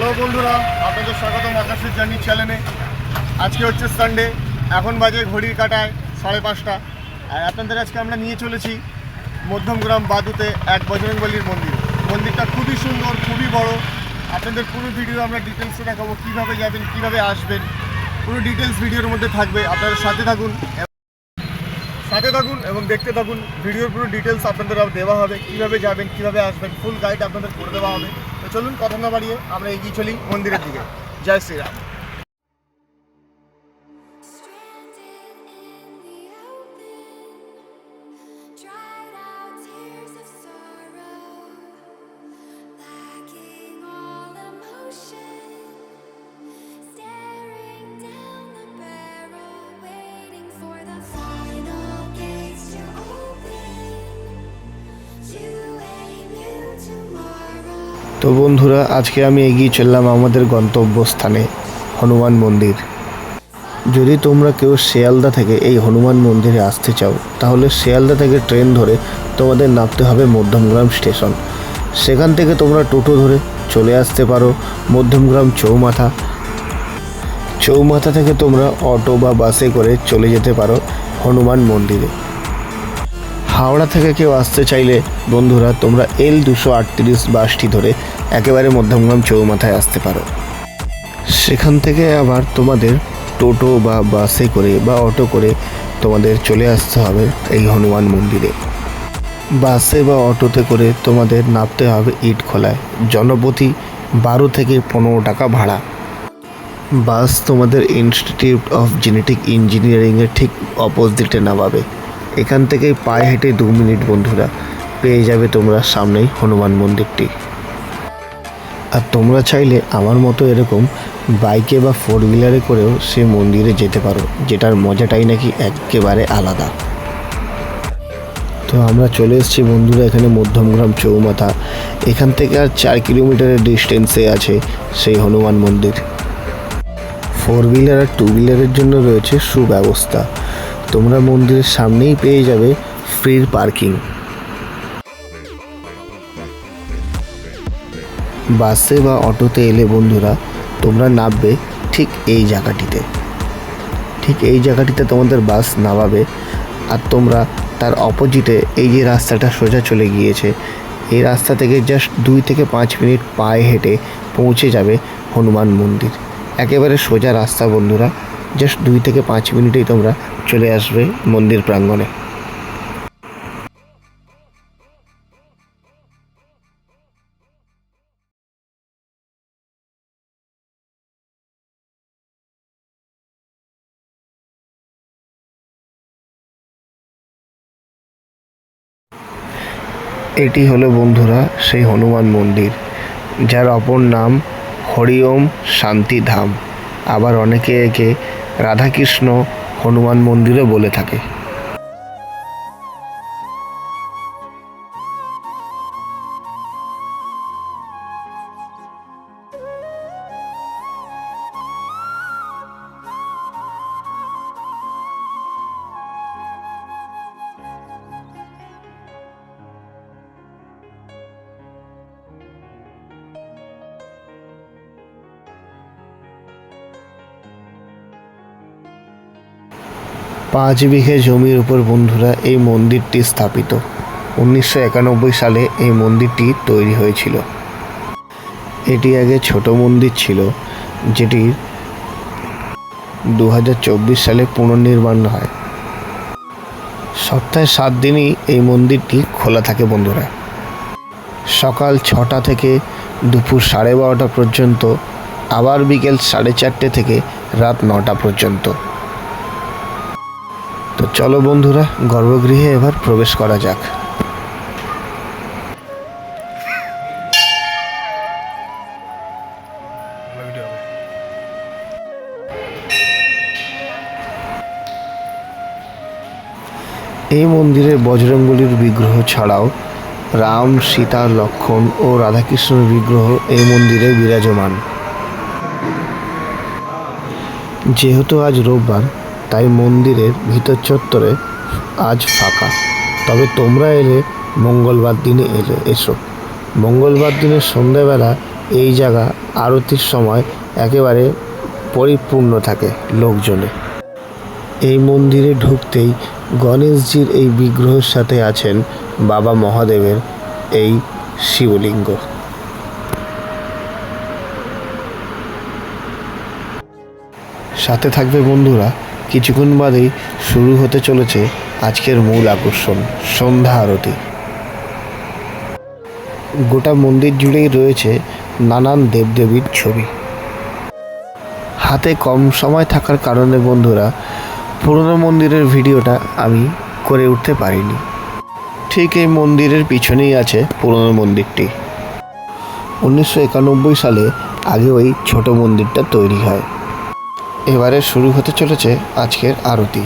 Hello বন্ধুরা, আপনাদের স্বাগতম আকাশের জার্নি চ্যানেলে। আজকে হচ্ছে সানডে, এখন বাজে ঘড়ির কাঁটায় 5:30। আর আপনাদের আজকে আমরা নিয়ে চলেছি মধ্যমগ্রাম বাদুতে এক বজরংবলীর মন্দির। মন্দিরটা খুবই সুন্দর, খুবই বড়। আপনাদের পুরো ভিডিও আমরা ডিটেলসে দেখাবো, কীভাবে যাবেন, কীভাবে আসবেন, পুরো ডিটেলস ভিডিওর মধ্যে থাকবে। আপনারা সাথে থাকুন এবং দেখতে থাকুন। ভিডিওর পুরো ডিটেলস আপনাদের দেওয়া হবে, কীভাবে যাবেন, কীভাবে আসবেন, ফুল গাইড আপনাদের করে দেওয়া হবে। তো চলুন কথা না বাড়িয়ে আমরা এগিয়ে চলি মন্দিরের দিকে। জয় শ্রীরাম। তো বন্ধুরা, আজকে আমি এগিয়ে চললাম আমাদের গন্তব্যস্থানে হনুমান মন্দির। যদি তোমরা কেউ শিয়ালদা থেকে এই হনুমান মন্দিরে আসতে চাও, তাহলে শিয়ালদা থেকে ট্রেন ধরে তোমাদের নামতে হবে মধ্যমগ্রাম স্টেশন। সেখান থেকে তোমরা টোটো ধরে চলে আসতে পারো মধ্যমগ্রাম চৌমাথা থেকে তোমরা অটো বা বাসে করে চলে যেতে পারো হনুমান মন্দিরে। হাওড়া থেকে কেউ আসতে চাইলে বন্ধুরা তোমরা L238 বাসটি ধরে একেবারে মধ্যমগ্রাম চৌমাথায় আসতে পারো। সেখান থেকে আবার তোমাদের টোটো বা বাসে করে বা অটো করে তোমাদের চলে আসতে হবে এই হনুমান মন্দিরে। বাসে বা অটোতে করে তোমাদের নামতে হবে ইটখোলায়। জনপ্রতি 12 থেকে 15 টাকা ভাড়া। বাস তোমাদের ইনস্টিটিউট অফ জেনেটিক ইঞ্জিনিয়ারিংয়ের ঠিক অপোজিটে নামাবে। এখান থেকে পায়ে হেঁটে 2 মিনিট বন্ধুরা পেয়ে যাবে তোমরা সামনেই হনুমান মন্দিরটি। আর তোমরা চাইলে আমার মতো এরকম বাইকে বা 4 হুইলারে করেও সে মন্দিরে যেতে পারো, যেটার মজাটাই নাকি একেবারে আলাদা। তো আমরা চলে এসেছি বন্ধুরা এখানে মধ্যমগ্রাম চৌমাথা। এখান থেকে আর 4 কিলোমিটারের ডিস্টেন্সে আছে সেই হনুমান মন্দির। 4 হুইলার আর 2 হুইলারের জন্য রয়েছে সুব্যবস্থা। তোমরা মন্দিরের সামনেই পেয়ে যাবে ফ্রি পার্কিং। বাসে বা অটোতে এলে বন্ধুরা তোমরা নামবে ঠিক এই জায়গাটিতে তোমাদের বাস নামাবে। আর তোমরা তার অপোজিটে এই যে রাস্তাটা সোজা চলে গিয়েছে, এই রাস্তা থেকে জাস্ট 2 থেকে 5 মিনিট পায়ে হেঁটে পৌঁছে যাবে হনুমান মন্দির। একেবারে সোজা রাস্তা বন্ধুরা, জাস্ট 2 থেকে 5 মিনিটেই তোমরা চলে আসবে মন্দির প্রাঙ্গণে। এটি হলো বন্ধুরা সেই হনুমান মন্দির, যার অপর নাম হরিওম শান্তিধাম। আবার অনেকে একে রাধাকৃষ্ণ হনুমান মন্দিরও বলে থাকে। পাঁচ বিঘে জমির উপর বন্ধুরা এই মন্দিরটি স্থাপিত। 1991 সালে এই মন্দিরটি তৈরি হয়েছিল। এটি আগে ছোট মন্দির ছিল, যেটি 2024 সালে পুনর্নির্মাণ হয়। সপ্তাহে 7 দিনই এই মন্দিরটি খোলা থাকে বন্ধুরা। সকাল 6টা থেকে দুপুর 12:30 পর্যন্ত, আবার বিকেল 4:30 থেকে রাত 9টা পর্যন্ত। তো চলো বন্ধুরা, গর্ভগৃহে এবার প্রবেশ করা যাক। এই মন্দিরে বজরংবলীর বিগ্রহ ছাড়াও রাম, সীতা, লক্ষ্মণ ও রাধাকৃষ্ণের বিগ্রহ এই মন্দিরে বিরাজমান। যেহেতু আজ রোববার, তাই মন্দিরের ভিতর চত্বরে আজ ফাঁকা। তবে তোমরা এলে মঙ্গলবার দিনে এসো। মঙ্গলবার দিনের সন্ধ্যাবেলা এই জায়গা আরতির সময় একেবারে পরিপূর্ণ থাকে লোকজনে। এই মন্দিরে ঢুকতেই গণেশজির এই বিগ্রহের সাথে আছেন বাবা মহাদেবের এই শিবলিঙ্গ। সাথে থাকবে বন্ধুরা, কিছুক্ষণ বাদেই শুরু হতে চলেছে আজকের মূল আকর্ষণ সন্ধ্যা আরতি। গোটা মন্দির জুড়েই রয়েছে নানান দেবদেবীর ছবি। হাতে কম সময় থাকার কারণে বন্ধুরা পুরনো মন্দিরের ভিডিওটা আমি করে উঠতে পারিনি। ঠিক এই মন্দিরের পিছনেই আছে পুরনো মন্দিরটি। 1991 সালে আগে ওই ছোট মন্দিরটা তৈরি হয়। এবারে শুরু হতে চলেছে আজকের আরতি।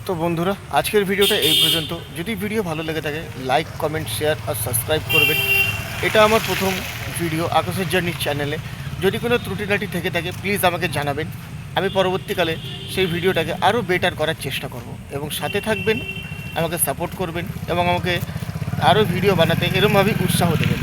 তো বন্ধুরা, আজকের ভিডিওটা এই পর্যন্ত। যদি ভিডিও ভালো লেগে থাকে লাইক, কমেন্ট, শেয়ার আর সাবস্ক্রাইব করবেন। এটা আমার প্রথম ভিডিও আকাশের জার্নি চ্যানেলে। যদি কোনো ত্রুটিনাটি থেকে থাকে প্লিজ আমাকে জানাবেন। আমি পরবর্তীকালে সেই ভিডিওটাকে আরও বেটার করার চেষ্টা করব। এবং সাথে থাকবেন, আমাকে সাপোর্ট করবেন এবং আমাকে আরও ভিডিও বানাতে এরমভাবেই উৎসাহ দেবেন।